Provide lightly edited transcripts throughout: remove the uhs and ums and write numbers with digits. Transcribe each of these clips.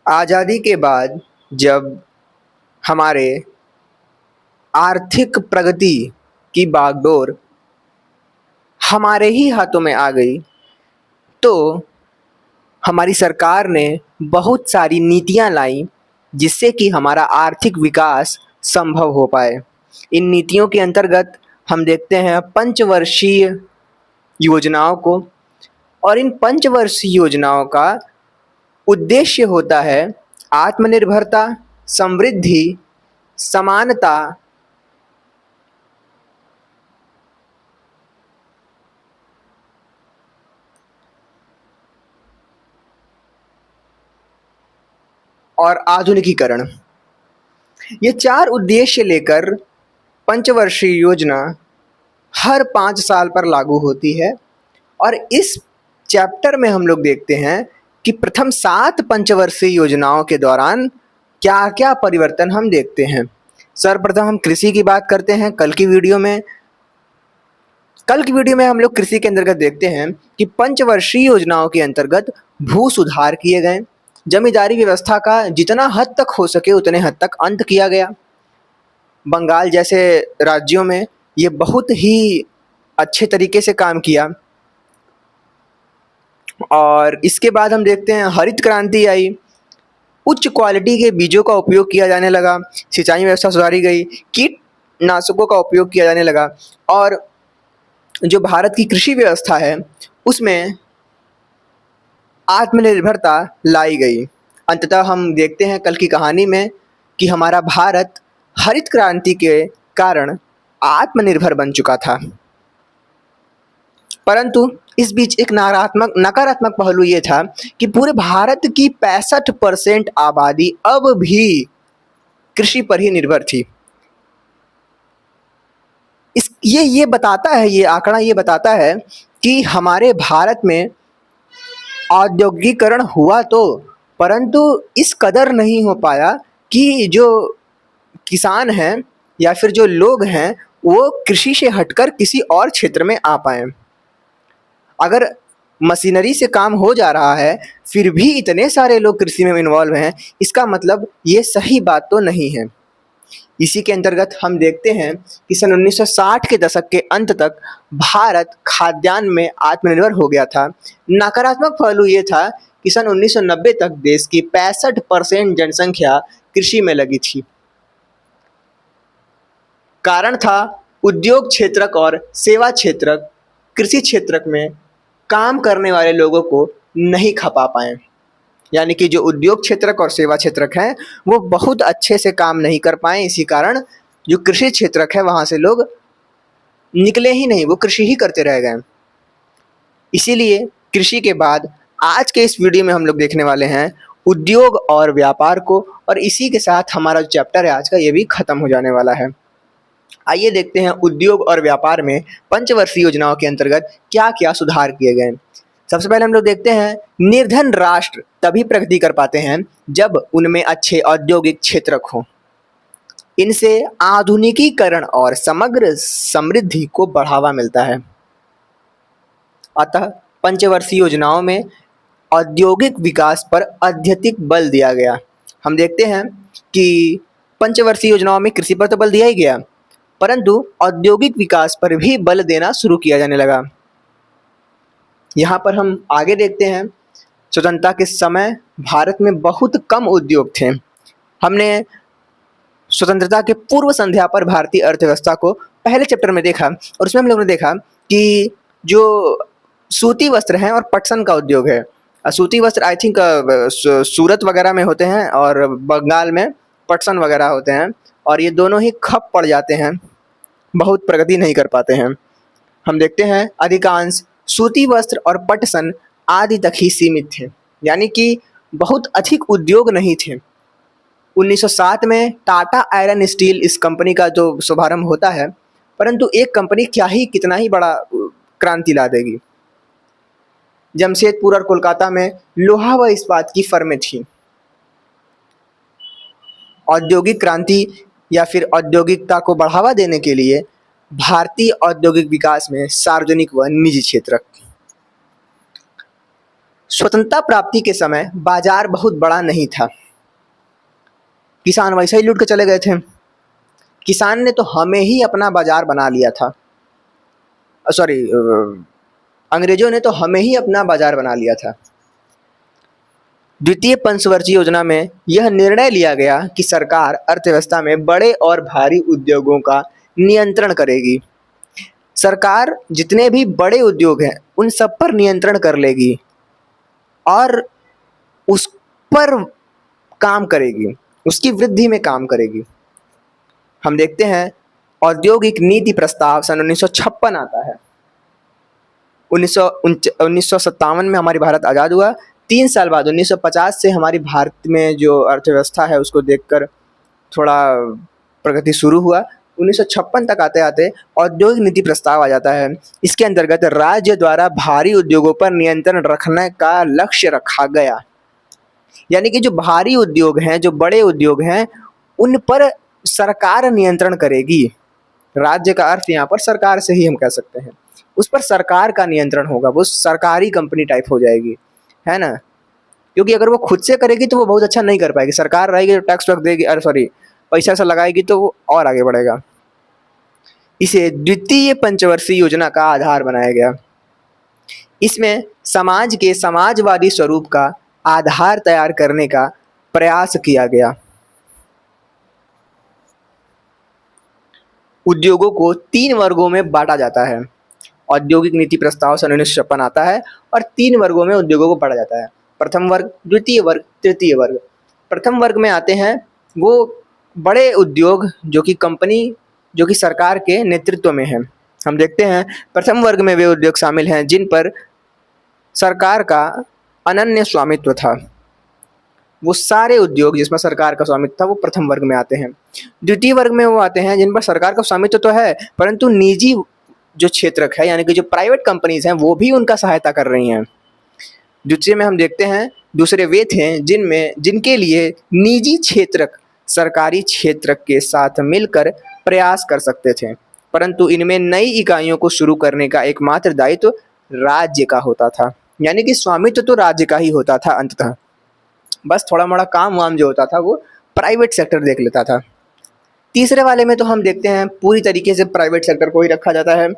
आज़ादी के बाद जब हमारे आर्थिक प्रगति की बागडोर हमारे ही हाथों में आ गई, तो हमारी सरकार ने बहुत सारी नीतियां लाई जिससे कि हमारा आर्थिक विकास संभव हो पाए। इन नीतियों के अंतर्गत हम देखते हैं पंचवर्षीय योजनाओं को, और इन पंचवर्षीय योजनाओं का उद्देश्य होता है आत्मनिर्भरता, समृद्धि, समानता और आधुनिकीकरण। ये चार उद्देश्य लेकर पंचवर्षीय योजना हर 5 साल पर लागू होती है। और इस चैप्टर में हम लोग देखते हैं कि प्रथम 7 पंचवर्षीय योजनाओं के दौरान क्या क्या परिवर्तन हम देखते हैं। सर्वप्रथम हम कृषि की बात करते हैं। कल की वीडियो में हम लोग कृषि के अंतर्गत देखते हैं कि पंचवर्षीय योजनाओं के अंतर्गत भू सुधार किए गए, जमींदारी व्यवस्था का जितना हद तक हो सके उतने हद तक अंत किया गया। बंगाल जैसे राज्यों में ये बहुत ही अच्छे तरीके से काम किया। और इसके बाद हम देखते हैं हरित क्रांति आई, उच्च क्वालिटी के बीजों का उपयोग किया जाने लगा, सिंचाई व्यवस्था सुधारी गई, कीटनाशकों का उपयोग किया जाने लगा, और जो भारत की कृषि व्यवस्था है उसमें आत्मनिर्भरता लाई गई। अंततः हम देखते हैं कल की कहानी में कि हमारा भारत हरित क्रांति के कारण आत्मनिर्भर बन चुका था। परंतु इस बीच एक नकारात्मक पहलू ये था कि पूरे भारत की 65% आबादी अब भी कृषि पर ही निर्भर थी। ये बताता है, ये आंकड़ा ये बताता है कि हमारे भारत में औद्योगिकरण हुआ तो, परंतु इस कदर नहीं हो पाया कि जो किसान हैं या फिर जो लोग हैं वो कृषि से हटकर किसी और क्षेत्र में आ पाएँ। अगर मशीनरी से काम हो जा रहा है फिर भी इतने सारे लोग कृषि में इन्वॉल्व हैं, इसका मतलब ये सही बात तो नहीं है। इसी के अंतर्गत हम देखते हैं कि सन 1960 के दशक के अंत तक भारत खाद्यान्न में आत्मनिर्भर हो गया था। नकारात्मक पहलू ये था कि सन 1990 तक देश की 65% जनसंख्या कृषि में लगी थी। कारण था उद्योग क्षेत्रक और सेवा क्षेत्रक कृषि क्षेत्रक में काम करने वाले लोगों को नहीं खपा पाए, यानी कि जो उद्योग क्षेत्रक और सेवा क्षेत्रक हैं वो बहुत अच्छे से काम नहीं कर पाए। इसी कारण जो कृषि क्षेत्रक है वहाँ से लोग निकले ही नहीं, वो कृषि ही करते रह गए। इसीलिए कृषि के बाद आज के इस वीडियो में हम लोग देखने वाले हैं उद्योग और व्यापार को, और इसी के साथ हमारा जो चैप्टर है आज का ये भी खत्म हो जाने वाला है। आइए देखते हैं उद्योग और व्यापार में पंचवर्षीय योजनाओं के अंतर्गत क्या क्या सुधार किए गए। सबसे पहले हम लोग देखते हैं निर्धन राष्ट्र तभी प्रगति कर पाते हैं जब उनमें अच्छे औद्योगिक क्षेत्रक हों। इनसे आधुनिकीकरण और समग्र समृद्धि को बढ़ावा मिलता है। अतः पंचवर्षीय योजनाओं में औद्योगिक विकास पर अत्यधिक बल दिया गया। हम देखते हैं कि पंचवर्षीय योजनाओं में कृषि पर तो बल दिया ही गया, परंतु औद्योगिक विकास पर भी बल देना शुरू किया जाने लगा। यहाँ पर हम आगे देखते हैं स्वतंत्रता के समय भारत में बहुत कम उद्योग थे। हमने स्वतंत्रता के पूर्व संध्या पर भारतीय अर्थव्यवस्था को पहले चैप्टर में देखा, और उसमें हम लोगों ने देखा कि जो सूती वस्त्र हैं और पटसन का उद्योग है, सूती वस्त्र आई थिंक सूरत वगैरह में होते हैं और बंगाल में पटसन वगैरह होते हैं, और ये दोनों ही ठप पड़ जाते हैं, बहुत प्रगति नहीं कर पाते हैं। हम देखते हैं अधिकांश सूती वस्त्र और पटसन आदि तक ही सीमित थे, यानी कि बहुत अधिक उद्योग नहीं थे। 1907 में टाटा आयरन स्टील इस कंपनी का जो शुभारंभ होता है, परंतु एक कंपनी कितना ही बड़ा क्रांति ला देगी। जमशेदपुर और कोलकाता में लोहा व इस्पात की फर्में थी। औद्योगिक क्रांति या फिर औद्योगिकता को बढ़ावा देने के लिए भारतीय औद्योगिक विकास में सार्वजनिक व निजी क्षेत्र स्वतंत्रता प्राप्ति के समय बाजार बहुत बड़ा नहीं था, किसान वैसे ही लूट के चले गए थे। किसान ने तो हमें ही अपना बाजार बना लिया था, सॉरी, अंग्रेजों ने तो हमें ही अपना बाजार बना लिया था। द्वितीय पंचवर्षीय योजना में यह निर्णय लिया गया कि सरकार अर्थव्यवस्था में बड़े और भारी उद्योगों का नियंत्रण करेगी। सरकार जितने भी बड़े उद्योग हैं उन सब पर नियंत्रण कर लेगी और उस पर काम करेगी, उसकी वृद्धि में काम करेगी। हम देखते हैं औद्योगिक नीति प्रस्ताव सन 1956 आता है। 1957 में हमारी भारत आज़ाद हुआ। 3 साल बाद 1950 से हमारी भारत में जो अर्थव्यवस्था है उसको देखकर थोड़ा प्रगति शुरू हुआ। 1956 तक आते आते औद्योगिक नीति प्रस्ताव आ जाता है। इसके अंतर्गत राज्य द्वारा भारी उद्योगों पर नियंत्रण रखने का लक्ष्य रखा गया, यानी कि जो भारी उद्योग हैं, जो बड़े उद्योग हैं, उन पर सरकार नियंत्रण करेगी। राज्य का अर्थ यहाँ पर सरकार से ही हम कह सकते हैं। उस पर सरकार का नियंत्रण होगा, वो सरकारी कंपनी टाइप हो जाएगी, है ना। क्योंकि अगर वो खुद से करेगी तो वो बहुत अच्छा नहीं कर पाएगी। सरकार रहेगी तो टैक्स वैक्स देगी, अरे सॉरी, पैसा ऐसा लगाएगी तो वो और आगे बढ़ेगा। इसे द्वितीय पंचवर्षीय योजना का आधार बनाया गया। इसमें समाज के समाजवादी स्वरूप का आधार तैयार करने का प्रयास किया गया। उद्योगों को 3 वर्गों में बांटा जाता है। औद्योगिक नीति प्रस्ताव सन 1956 आता है और 3 वर्गों में उद्योगों को बांटा जाता है। प्रथम वर्ग, द्वितीय वर्ग, तृतीय वर्ग। प्रथम वर्ग में आते हैं वो बड़े उद्योग जो कि कंपनी, जो कि सरकार के नेतृत्व में है। हम देखते हैं प्रथम वर्ग में वे उद्योग शामिल हैं जिन पर सरकार का अनन्य स्वामित्व था। वो सारे उद्योग जिसमें सरकार का स्वामित्व था वो प्रथम वर्ग में आते हैं। द्वितीय वर्ग में वो आते हैं जिन पर सरकार का स्वामित्व तो है परंतु निजी जो क्षेत्रक है, यानी कि जो प्राइवेट कंपनीज हैं, वो भी उनका सहायता कर रही हैं। द्वितीय में हम देखते हैं दूसरे वे थे जिनके लिए निजी क्षेत्रक सरकारी क्षेत्रक के साथ मिलकर प्रयास कर सकते थे, परंतु इनमें नई इकाइयों को शुरू करने का एकमात्र दायित्व राज्य का होता था। यानी कि स्वामित्व तो राज्य का ही होता था अंततः, बस थोड़ा मोड़ा काम वाम जो होता था वो प्राइवेट सेक्टर देख लेता था। तीसरे वाले में तो हम देखते हैं पूरी तरीके से प्राइवेट सेक्टर को ही रखा जाता है।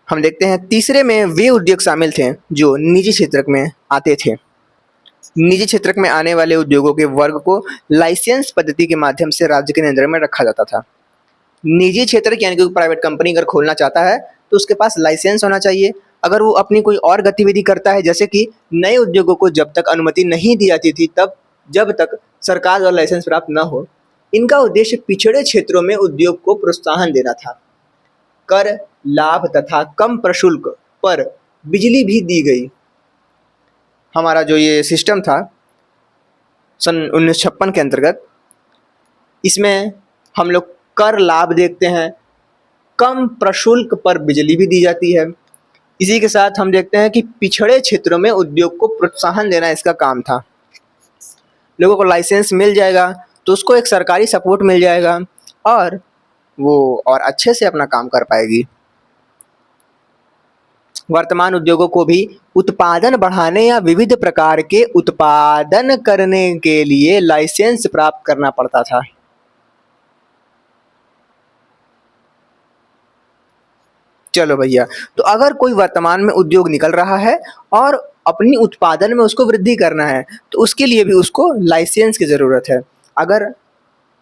हम देखते हैं तीसरे में वे उद्योग शामिल थे जो निजी क्षेत्र में आते थे। निजी क्षेत्र में आने वाले उद्योगों के वर्ग को लाइसेंस पद्धति के माध्यम से राज्य के नियंत्रण में रखा जाता था। निजी क्षेत्र यानी कि प्राइवेट कंपनी अगर खोलना चाहता है तो उसके पास लाइसेंस होना चाहिए। अगर वो अपनी कोई और गतिविधि करता है, जैसे कि नए उद्योगों को जब तक अनुमति नहीं दी जाती थी तब जब तक सरकार द्वारा लाइसेंस प्राप्त न हो, इनका उद्देश्य पिछड़े क्षेत्रों में उद्योग को प्रोत्साहन देना था। कर लाभ तथा कम प्रशुल्क पर बिजली भी दी गई। हमारा जो ये सिस्टम था सन 1956 के अंतर्गत, इसमें हम लोग कर लाभ देखते हैं, कम प्रशुल्क पर बिजली भी दी जाती है। इसी के साथ हम देखते हैं कि पिछड़े क्षेत्रों में उद्योग को प्रोत्साहन देना इसका काम था। लोगों को लाइसेंस मिल जाएगा तो उसको एक सरकारी सपोर्ट मिल जाएगा और वो और अच्छे से अपना काम कर पाएगी। वर्तमान उद्योगों को भी उत्पादन बढ़ाने या विविध प्रकार के उत्पादन करने के लिए लाइसेंस प्राप्त करना पड़ता था। चलो भैया, तो अगर कोई वर्तमान में उद्योग निकल रहा है और अपनी उत्पादन में उसको वृद्धि करना है तो उसके लिए भी उसको लाइसेंस की ज़रूरत है। अगर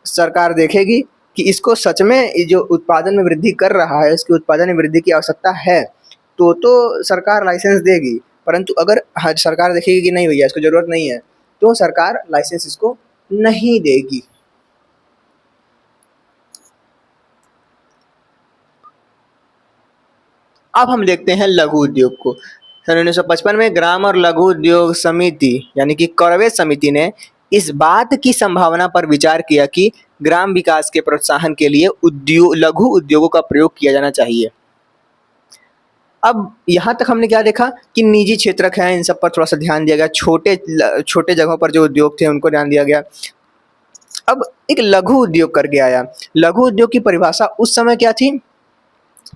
सरकार देखेगी कि इसको सच में जो उत्पादन में वृद्धि कर रहा है, इसके उत्पादन में वृद्धि की आवश्यकता है, तो सरकार लाइसेंस देगी। परंतु अगर सरकार देखेगी कि नहीं भैया इसको ज़रूरत नहीं है, तो सरकार लाइसेंस इसको नहीं देगी। अब हम देखते हैं लघु उद्योग को। सन 1955 में ग्राम और लघु उद्योग समिति यानी कि कॉर्वेट समिति ने इस बात की संभावना पर विचार किया कि ग्राम विकास के प्रोत्साहन के लिए लघु उद्योगों का प्रयोग किया जाना चाहिए। अब यहाँ तक हमने क्या देखा कि निजी क्षेत्रक हैं, इन सब पर थोड़ा सा ध्यान दिया गया। छोटे जगहों पर जो उद्योग थे उनको ध्यान दिया गया। अब एक लघु उद्योग करके आया। लघु उद्योग की परिभाषा उस समय क्या थी?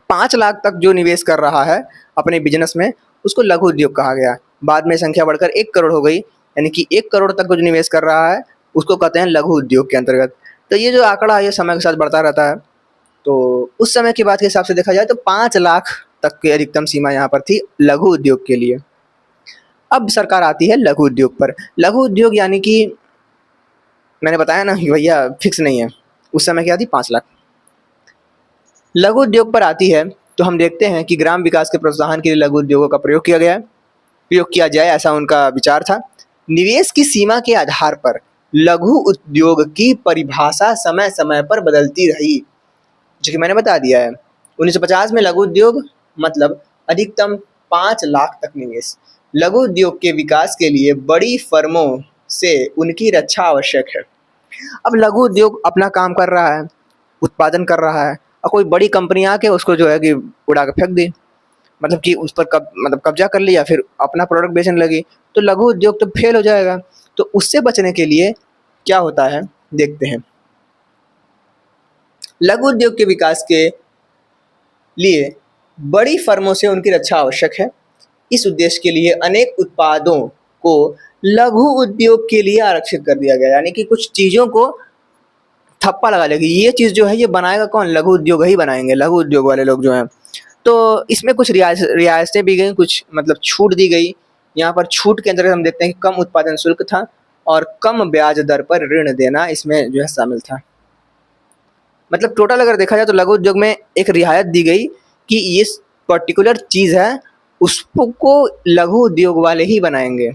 5 लाख तक जो निवेश कर रहा है अपने बिजनेस में उसको लघु उद्योग कहा गया। बाद में संख्या बढ़कर 1 करोड़ हो गई, यानी कि 1 करोड़ तक को जो निवेश कर रहा है उसको कहते हैं लघु उद्योग के अंतर्गत। तो ये जो आंकड़ा है ये समय के साथ बढ़ता रहता है। तो उस समय की बात के हिसाब से देखा जाए तो 5 लाख तक की अधिकतम सीमा यहाँ पर थी लघु उद्योग के लिए। अब सरकार आती है लघु उद्योग पर। लघु उद्योग यानी कि मैंने बताया ना कि भैया फिक्स नहीं है, उस समय क्या थी 5 लाख। लघु उद्योग पर आती है तो हम देखते हैं कि ग्राम विकास के प्रोत्साहन के लिए लघु उद्योगों का प्रयोग किया जाए, ऐसा उनका विचार था। निवेश की सीमा के आधार पर लघु उद्योग की परिभाषा समय समय पर बदलती रही, जो कि मैंने बता दिया है। 1950 में लघु उद्योग मतलब अधिकतम 5 लाख तक निवेश। लघु उद्योग के विकास के लिए बड़ी फर्मों से उनकी रक्षा आवश्यक है। अब लघु उद्योग अपना काम कर रहा है, उत्पादन कर रहा है, और कोई बड़ी कंपनी आके उसको जो है कि उड़ा के फेंक दी, मतलब कि उस पर कब्जा कर लिया, फिर अपना प्रोडक्ट बेचने लगी, तो लघु उद्योग तो फेल हो जाएगा। तो उससे बचने के लिए क्या होता है देखते हैं। लघु उद्योग के विकास के लिए बड़ी फर्मों से उनकी रक्षा आवश्यक है। इस उद्देश्य के लिए अनेक उत्पादों को लघु उद्योग के लिए आरक्षित कर दिया गया, यानी कि कुछ चीज़ों को ठप्पा लगा देगी, ये चीज़ जो है ये बनाएगा कौन, लघु उद्योग ही बनाएंगे, लघु उद्योग वाले लोग जो हैं। तो इसमें कुछ रियायतें भी गई, कुछ मतलब छूट दी गई। यहाँ पर छूट के अंतर्गत हम देखते हैं कि कम उत्पादन शुल्क था और कम ब्याज दर पर ऋण देना इसमें जो है शामिल था। मतलब टोटल अगर देखा जाए तो लघु उद्योग में एक रियायत दी गई कि ये पर्टिकुलर चीज़ है उसको लघु उद्योग वाले ही बनाएंगे,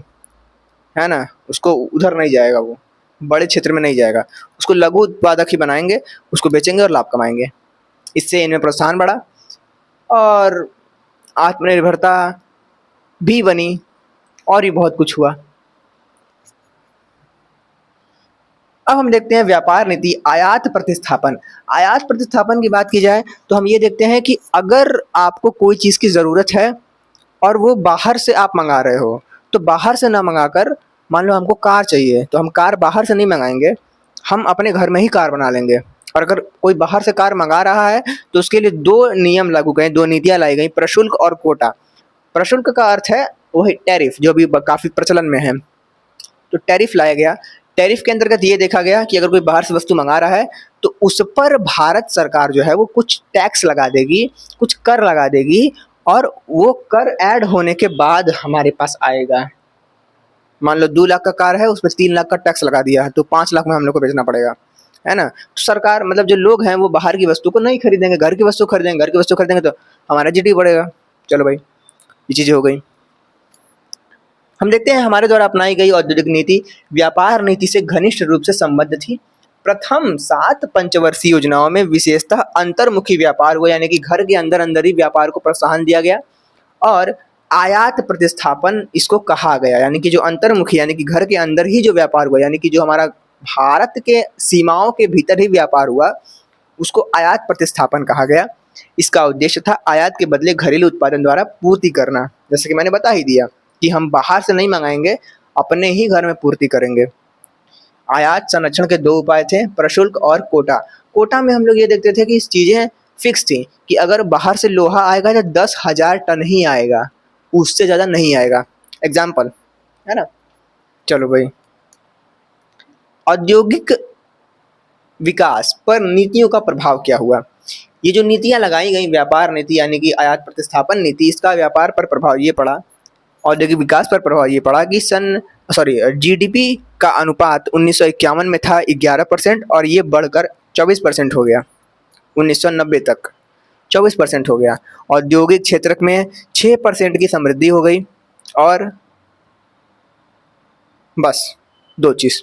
है ना, उसको उधर नहीं जाएगा, वो बड़े क्षेत्र में नहीं जाएगा, उसको लघु उत्पादक ही बनाएंगे, उसको बेचेंगे और लाभ कमाएंगे। इससे इनमें प्रोत्साहन बढ़ा और आत्मनिर्भरता भी बनी और भी बहुत कुछ हुआ। अब हम देखते हैं व्यापार नीति, आयात प्रतिस्थापन। आयात प्रतिस्थापन की बात की जाए तो हम ये देखते हैं कि अगर आपको कोई चीज़ की ज़रूरत है और वो बाहर से आप मंगा रहे हो, तो बाहर से ना मंगाकर, मान लो हमको कार चाहिए तो हम कार बाहर से नहीं मंगाएंगे, हम अपने घर में ही कार बना लेंगे। और अगर कोई बाहर से कार मंगा रहा है तो उसके लिए 2 नियम लागू गए, 2 नीतियाँ लाई गई, प्रशुल्क और कोटा। प्रशुल्क का अर्थ है वही टैरिफ, जो अभी काफ़ी प्रचलन में है। तो टैरिफ लाया गया। टैरिफ के अंतर्गत ये देखा गया कि अगर कोई बाहर से वस्तु मंगा रहा है तो उस पर भारत सरकार जो है वो कुछ टैक्स लगा देगी, कुछ कर लगा देगी, और वो कर ऐड होने के बाद हमारे पास आएगा। मान लो 2 लाख का कार है, उसमें 3 लाख का टैक्स लगा दिया है, तो 5 लाख में हम लोग को बेचना पड़ेगा, है ना। तो सरकार मतलब जो लोग हैं वो बाहर की वस्तु को नहीं खरीदेंगे, घर की वस्तु खरीदेंगे, घर की वस्तु खरीदेंगे तो हमारा जीडीपी बढ़ेगा। चलो भाई, ये चीज़ें हो गई। हम देखते हैं हमारे द्वारा अपनाई गई औद्योगिक नीति व्यापार नीति से घनिष्ठ रूप से संबद्ध थी। प्रथम 7 पंचवर्षीय योजनाओं में विशेषतः अंतर्मुखी व्यापार हुआ, यानी कि घर के अंदर अंदर ही व्यापार को प्रोत्साहन दिया गया, और आयात प्रतिस्थापन इसको कहा गया, यानी कि जो अंतर्मुखी यानी कि घर के अंदर ही जो व्यापार हुआ, यानी कि जो हमारा भारत के सीमाओं के भीतर ही व्यापार हुआ, उसको आयात प्रतिस्थापन कहा गया। इसका उद्देश्य था आयात के बदले घरेलू उत्पादन द्वारा पूर्ति करना, जैसे कि मैंने बता ही दिया कि हम बाहर से नहीं मंगाएंगे, अपने ही घर में पूर्ति करेंगे। आयात संरक्षण के 2 उपाय थे, प्रशुल्क और कोटा। कोटा में हम लोग ये देखते थे कि इस चीज़ें फिक्स थी कि अगर बाहर से लोहा आएगा तो 10,000 टन ही आएगा, उससे ज़्यादा नहीं आएगा। एग्जाम्पल, है ना। चलो भाई, औद्योगिक विकास पर नीतियों का प्रभाव क्या हुआ। ये जो नीतियाँ लगाई गई, व्यापार नीति यानी कि आयात प्रतिस्थापन नीति, इसका व्यापार पर प्रभाव ये पड़ा, औद्योगिक विकास पर प्रभाव ये पड़ा कि जीडीपी का अनुपात 1951 में था 11% और ये बढ़कर 24% हो गया। 1990 तक 24% हो गया। औद्योगिक क्षेत्र में 6% की समृद्धि हो गई। और बस 2 चीज़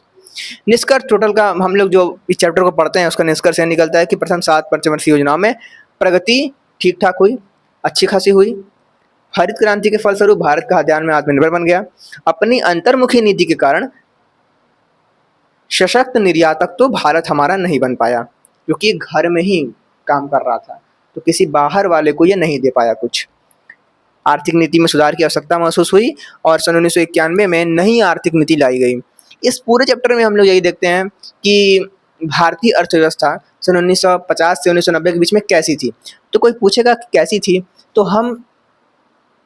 निष्कर्ष टोटल का, हम लोग जो इस चैप्टर को पढ़ते हैं उसका निष्कर्ष यह निकलता है कि प्रथम 7 पंचवर्षीय योजनाओं में प्रगति ठीक ठाक हुई, अच्छी खासी हुई। हरित क्रांति के फलस्वरूप भारत का खाद्यान्न में आत्मनिर्भर बन गया। अपनी अंतर्मुखी नीति के कारण सशक्त निर्यातक तो भारत हमारा नहीं बन पाया, क्योंकि घर में ही काम कर रहा था, तो किसी बाहर वाले को ये नहीं दे पाया कुछ। आर्थिक नीति में सुधार की आवश्यकता महसूस हुई और सन 1991 में नई आर्थिक नीति लाई गई। इस पूरे चैप्टर में हम लोग यही देखते हैं कि भारतीय अर्थव्यवस्था सन 1950 से 1990 के बीच में कैसी थी। तो कोई पूछेगा कि कैसी थी, तो हम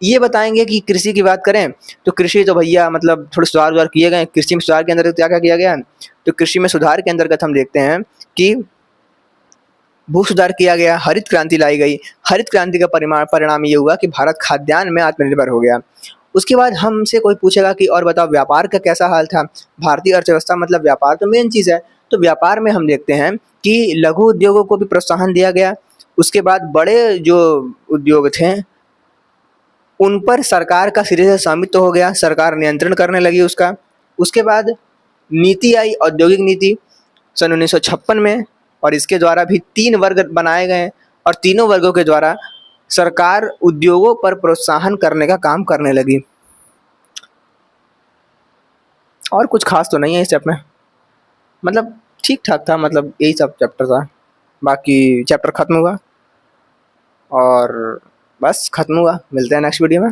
ये बताएंगे कि कृषि की बात करें तो कृषि तो भैया मतलब थोड़े सुधार किए गए। कृषि में सुधार के अंतर्गत क्या क्या किया गया? तो कृषि में सुधार के अंतर्गत हम देखते हैं कि भू सुधार किया गया, हरित क्रांति लाई गई। हरित क्रांति का परिणाम ये हुआ कि भारत खाद्यान्न में आत्मनिर्भर हो गया। उसके बाद हमसे कोई पूछेगा कि और बताओ व्यापार का कैसा हाल था? भारतीय अर्थव्यवस्था मतलब व्यापार तो मेन चीज़ है। तो व्यापार में हम देखते हैं कि लघु उद्योगों को भी प्रोत्साहन दिया गया। उसके बाद बड़े जो उद्योग थे उन पर सरकार का सिरे से स्वामित्व हो गया, सरकार नियंत्रण करने लगी उसका। उसके बाद नीति आई, औद्योगिक नीति सन 1956 में, और इसके द्वारा भी 3 वर्ग बनाए गए और तीनों वर्गों के द्वारा सरकार उद्योगों पर प्रोत्साहन करने का काम करने लगी। और कुछ खास तो नहीं है इस चैप्टर में, मतलब ठीक ठाक था, मतलब यही सब चैप्टर था। बाकी चैप्टर खत्म हुआ और बस खत्म हुआ। मिलते हैं नेक्स्ट वीडियो में।